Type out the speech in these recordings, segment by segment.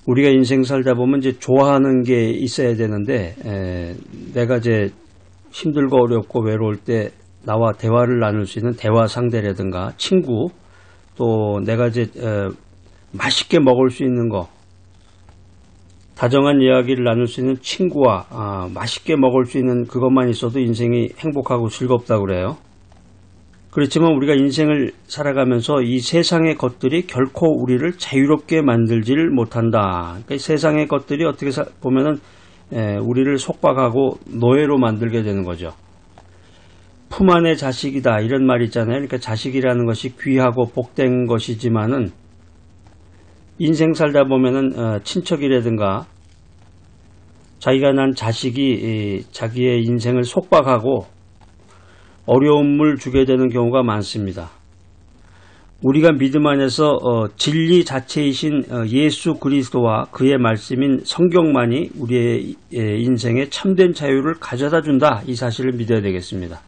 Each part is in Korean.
우리가 인생 살다 보면 이제 좋아하는 게 있어야 되는데, 내가 이제 힘들고 어렵고 외로울 때 나와 대화를 나눌 수 있는 대화 상대라든가 친구, 또 내가 이제 맛있게 먹을 수 있는 거, 다정한 이야기를 나눌 수 있는 친구와 맛있게 먹을 수 있는 그것만 있어도 인생이 행복하고 즐겁다고 그래요. 그렇지만 우리가 인생을 살아가면서 이 세상의 것들이 결코 우리를 자유롭게 만들지를 못한다. 그러니까 세상의 것들이 어떻게 보면은 우리를 속박하고 노예로 만들게 되는 거죠. 품 안의 자식이다 이런 말 있잖아요. 그러니까 자식이라는 것이 귀하고 복된 것이지만은 인생 살다 보면은 친척이라든가 자기가 난 자식이 자기의 인생을 속박하고 어려움을 주게 되는 경우가 많습니다. 우리가 믿음 안에서 진리 자체이신 예수 그리스도와 그의 말씀인 성경만이 우리의 인생에 참된 자유를 가져다 준다. 이 사실을 믿어야 되겠습니다.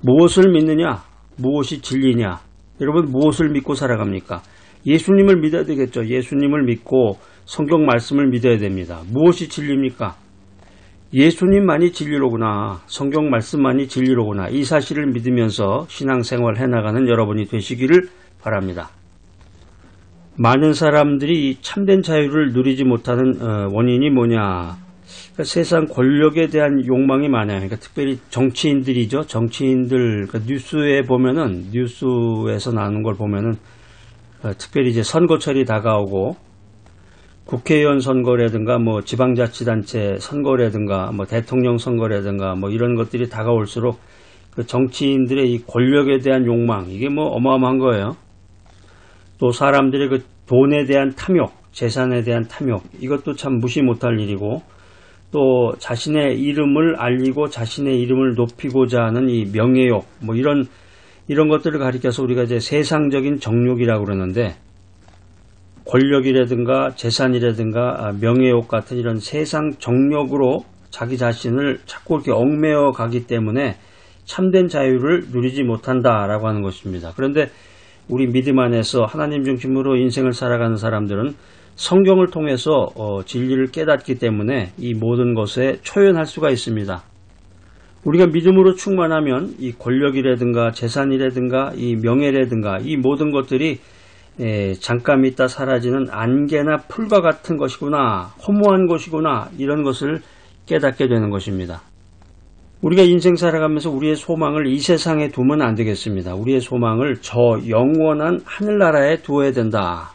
무엇을 믿느냐? 무엇이 진리냐? 여러분 무엇을 믿고 살아갑니까? 예수님을 믿어야 되겠죠. 예수님을 믿고 성경 말씀을 믿어야 됩니다. 무엇이 진리입니까? 예수님만이 진리로구나. 성경 말씀만이 진리로구나. 이 사실을 믿으면서 신앙생활 해나가는 여러분이 되시기를 바랍니다. 많은 사람들이 참된 자유를 누리지 못하는 원인이 뭐냐. 그러니까 세상 권력에 대한 욕망이 많아요. 그러니까 특별히 정치인들이죠. 정치인들, 그러니까 뉴스에 보면은, 뉴스에서 나오는 걸 보면은, 특별히 이제 선거철이 다가오고, 국회의원 선거라든가 뭐 지방자치단체 선거라든가 뭐 대통령 선거라든가 뭐 이런 것들이 다가올수록 그 정치인들의 이 권력에 대한 욕망 이게 뭐 어마어마한 거예요. 또 사람들의 그 돈에 대한 탐욕, 재산에 대한 탐욕 이것도 참 무시 못할 일이고 또 자신의 이름을 알리고 자신의 이름을 높이고자 하는 이 명예욕 뭐 이런 것들을 가리켜서 우리가 이제 세상적인 정욕이라고 그러는데 권력이라든가 재산이라든가 명예욕 같은 이런 세상 정욕으로 자기 자신을 자꾸 이렇게 얽매어 가기 때문에 참된 자유를 누리지 못한다라고 하는 것입니다. 그런데 우리 믿음 안에서 하나님 중심으로 인생을 살아가는 사람들은 성경을 통해서 진리를 깨닫기 때문에 이 모든 것에 초연할 수가 있습니다. 우리가 믿음으로 충만하면 이 권력이라든가 재산이라든가 이 명예라든가 이 모든 것들이 잠깐 있다 사라지는 안개나 풀과 같은 것이구나, 허무한 것이구나 이런 것을 깨닫게 되는 것입니다. 우리가 인생 살아가면서 우리의 소망을 이 세상에 두면 안 되겠습니다. 우리의 소망을 저 영원한 하늘나라에 두어야 된다.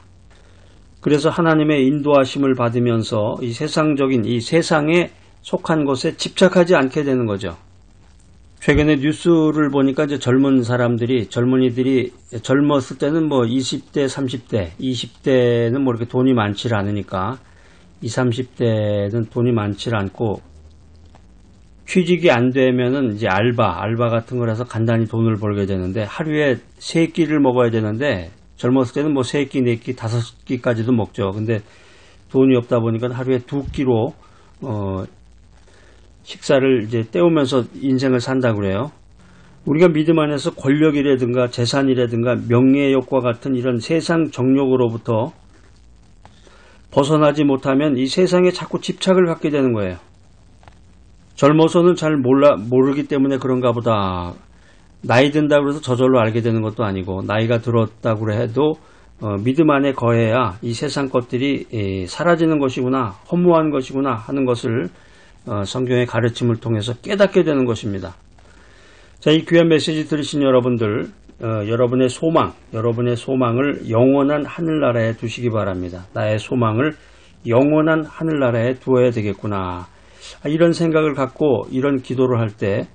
그래서 하나님의 인도하심을 받으면서 이 세상적인 이 세상에 속한 것에 집착하지 않게 되는 거죠. 최근에 뉴스를 보니까 이제 젊은이들이 젊었을 때는 뭐 20대, 30대, 20대는 뭐 이렇게 돈이 많지 않으니까 20, 30대는 돈이 많지 않고 취직이 안 되면은 이제 알바 같은 거라서 간단히 돈을 벌게 되는데 하루에 3끼를 먹어야 되는데 젊었을 때는 뭐 3끼, 4끼, 5끼까지도 먹죠. 근데 돈이 없다 보니까 하루에 2끼로 식사를 이제 때우면서 인생을 산다고 그래요. 우리가 믿음 안에서 권력이라든가 재산이라든가 명예욕과 같은 이런 세상 정욕으로부터 벗어나지 못하면 이 세상에 자꾸 집착을 갖게 되는 거예요. 젊어서는 잘 모르기 때문에 그런가 보다. 나이 든다고 해서 저절로 알게 되는 것도 아니고 나이가 들었다고 해도 믿음 안에 거해야 이 세상 것들이 사라지는 것이구나, 허무한 것이구나 하는 것을 성경의 가르침을 통해서 깨닫게 되는 것입니다. 자, 이 귀한 메시지 들으신 여러분들, 여러분의 소망을 영원한 하늘나라에 두시기 바랍니다. 나의 소망을 영원한 하늘나라에 두어야 되겠구나. 이런 생각을 갖고 이런 기도를 할 때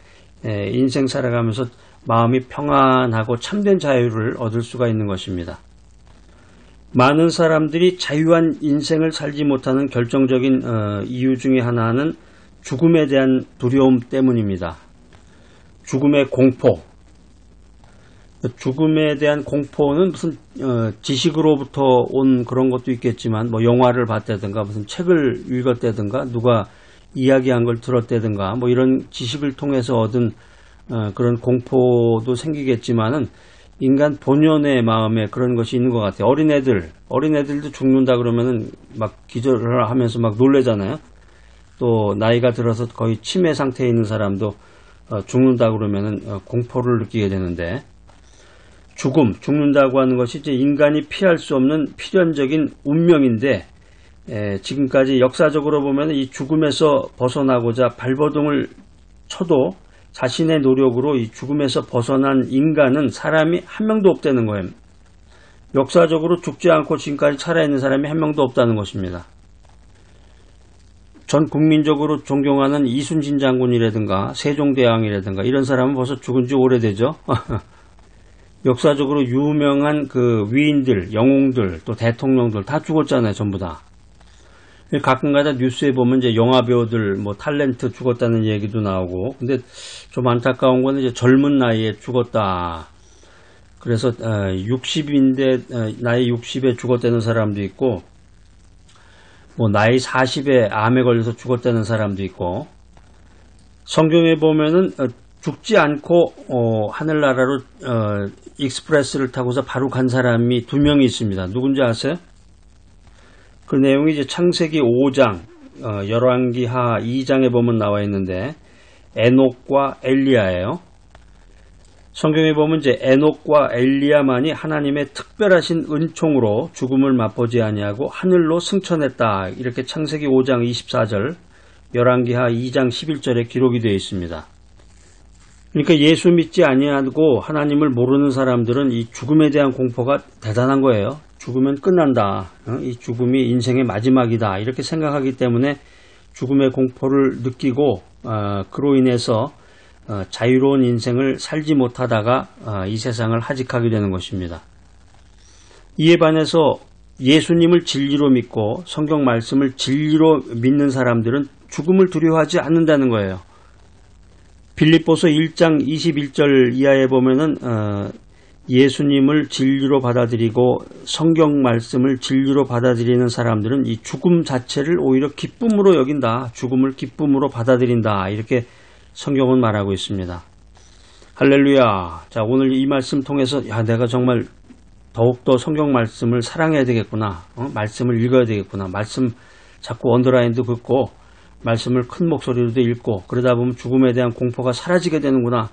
인생 살아가면서 마음이 평안하고 참된 자유를 얻을 수가 있는 것입니다. 많은 사람들이 자유한 인생을 살지 못하는 결정적인 이유 중에 하나는 죽음에 대한 두려움 때문입니다. 죽음의 공포. 죽음에 대한 공포는 무슨 지식으로부터 온 그런 것도 있겠지만 뭐 영화를 봤다든가 무슨 책을 읽었다든가 누가 이야기한 걸 들었다든가 뭐 이런 지식을 통해서 얻은 그런 공포도 생기겠지만은 인간 본연의 마음에 그런 것이 있는 것 같아요. 어린애들도 죽는다 그러면은 막 기절을 하면서 막 놀래잖아요. 또 나이가 들어서 거의 치매 상태에 있는 사람도 죽는다 그러면은 공포를 느끼게 되는데, 죽는다고 하는 것이 이제 인간이 피할 수 없는 필연적인 운명인데, 지금까지 역사적으로 보면 이 죽음에서 벗어나고자 발버둥을 쳐도 자신의 노력으로 이 죽음에서 벗어난 인간은 사람이 한 명도 없다는 거예요. 역사적으로 죽지 않고 지금까지 살아있는 사람이 한 명도 없다는 것입니다. 전 국민적으로 존경하는 이순신 장군이라든가 세종대왕이라든가 이런 사람은 벌써 죽은 지 오래되죠. 역사적으로 유명한 그 위인들, 영웅들, 또 대통령들 다 죽었잖아요, 전부 다. 가끔가다 뉴스에 보면 이제 영화 배우들 뭐 탤런트 죽었다는 얘기도 나오고, 근데 좀 안타까운 거는 이제 젊은 나이에 죽었다. 그래서 60인데 나이 60에 죽었다는 사람도 있고, 뭐 나이 40에 암에 걸려서 죽었다는 사람도 있고, 성경에 보면은 죽지 않고 하늘나라로 익스프레스를 타고서 바로 간 사람이 2명이 있습니다. 누군지 아세요? 그 내용이 이제 창세기 5장, 열왕기하 2장에 보면 나와 있는데, 에녹과 엘리야예요. 성경에 보면 이제 에녹과 엘리야만이 하나님의 특별하신 은총으로 죽음을 맛보지 아니하고 하늘로 승천했다. 이렇게 창세기 5장 24절, 열왕기하 2장 11절에 기록이 되어 있습니다. 그러니까 예수 믿지 아니하고 하나님을 모르는 사람들은 이 죽음에 대한 공포가 대단한 거예요. 죽으면 끝난다. 이 죽음이 인생의 마지막이다. 이렇게 생각하기 때문에 죽음의 공포를 느끼고 그로 인해서 자유로운 인생을 살지 못하다가 이 세상을 하직하게 되는 것입니다. 이에 반해서 예수님을 진리로 믿고 성경 말씀을 진리로 믿는 사람들은 죽음을 두려워하지 않는다는 거예요. 빌립보서 1장 21절 이하에 보면은 예수님을 진리로 받아들이고 성경 말씀을 진리로 받아들이는 사람들은 이 죽음 자체를 오히려 기쁨으로 여긴다. 죽음을 기쁨으로 받아들인다. 이렇게 성경은 말하고 있습니다. 할렐루야. 자, 오늘 이 말씀 통해서 내가 정말 더욱더 성경 말씀을 사랑해야 되겠구나. 말씀을 읽어야 되겠구나. 말씀 자꾸 언더라인도 긋고 말씀을 큰 목소리로도 읽고 그러다 보면 죽음에 대한 공포가 사라지게 되는구나.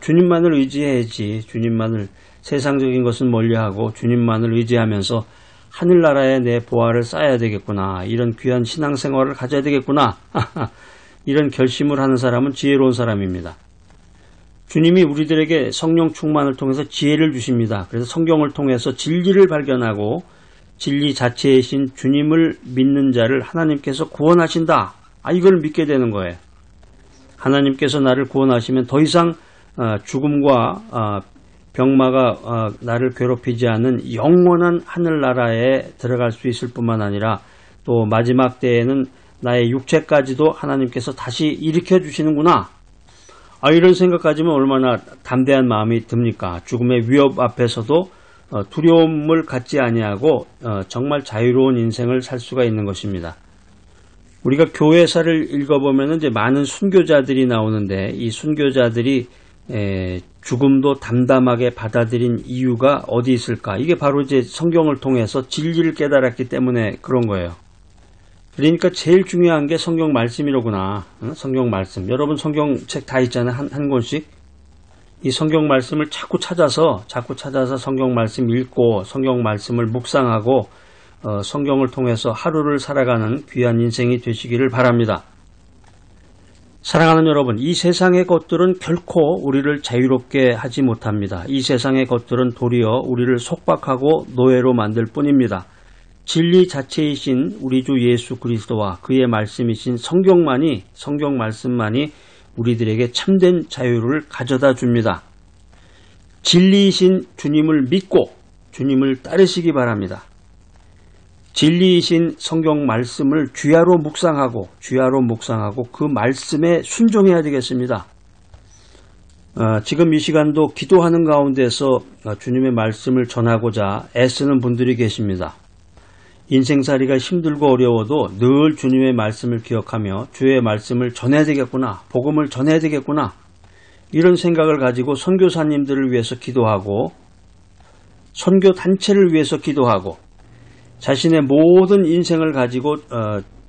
주님만을 의지해야지. 주님만을, 세상적인 것은 멀리하고 주님만을 의지하면서 하늘나라에 내 보화를 쌓아야 되겠구나. 이런 귀한 신앙생활을 가져야 되겠구나. 이런 결심을 하는 사람은 지혜로운 사람입니다. 주님이 우리들에게 성령 충만을 통해서 지혜를 주십니다. 그래서 성경을 통해서 진리를 발견하고 진리 자체이신 주님을 믿는 자를 하나님께서 구원하신다. 이걸 믿게 되는 거예요. 하나님께서 나를 구원하시면 더 이상 죽음과 병마가 나를 괴롭히지 않는 영원한 하늘나라에 들어갈 수 있을 뿐만 아니라 또 마지막 때에는 나의 육체까지도 하나님께서 다시 일으켜 주시는구나. 이런 생각까지면 얼마나 담대한 마음이 듭니까? 죽음의 위협 앞에서도 두려움을 갖지 아니하고 정말 자유로운 인생을 살 수가 있는 것입니다. 우리가 교회사를 읽어보면 이제 많은 순교자들이 나오는데 이 순교자들이 죽음도 담담하게 받아들인 이유가 어디 있을까? 이게 바로 이제 성경을 통해서 진리를 깨달았기 때문에 그런 거예요. 그러니까 제일 중요한 게 성경 말씀이로구나. 성경 말씀. 여러분 성경책 다 있잖아요. 한 권씩. 이 성경 말씀을 자꾸 찾아서 성경 말씀 읽고 성경 말씀을 묵상하고 성경을 통해서 하루를 살아가는 귀한 인생이 되시기를 바랍니다. 사랑하는 여러분, 이 세상의 것들은 결코 우리를 자유롭게 하지 못합니다. 이 세상의 것들은 도리어 우리를 속박하고 노예로 만들 뿐입니다. 진리 자체이신 우리 주 예수 그리스도와 그의 말씀이신 성경 말씀만이 우리들에게 참된 자유를 가져다 줍니다. 진리이신 주님을 믿고 주님을 따르시기 바랍니다. 진리이신 성경 말씀을 주야로 묵상하고 그 말씀에 순종해야 되겠습니다. 지금 이 시간도 기도하는 가운데서 주님의 말씀을 전하고자 애쓰는 분들이 계십니다. 인생살이가 힘들고 어려워도 늘 주님의 말씀을 기억하며 주의 말씀을 전해야 되겠구나, 복음을 전해야 되겠구나, 이런 생각을 가지고 선교사님들을 위해서 기도하고 선교 단체를 위해서 기도하고 자신의 모든 인생을 가지고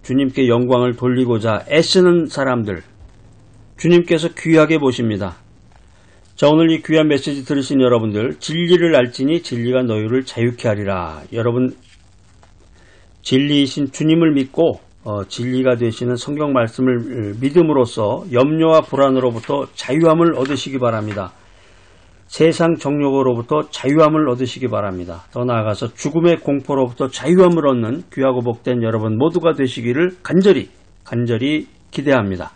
주님께 영광을 돌리고자 애쓰는 사람들, 주님께서 귀하게 보십니다. 자, 오늘 이 귀한 메시지 들으신 여러분들, 진리를 알지니 진리가 너희를 자유케 하리라. 여러분, 진리이신 주님을 믿고 진리가 되시는 성경 말씀을 믿음으로써 염려와 불안으로부터 자유함을 얻으시기 바랍니다. 세상 정욕으로부터 자유함을 얻으시기 바랍니다. 더 나아가서 죽음의 공포로부터 자유함을 얻는 귀하고 복된 여러분 모두가 되시기를 간절히 기대합니다.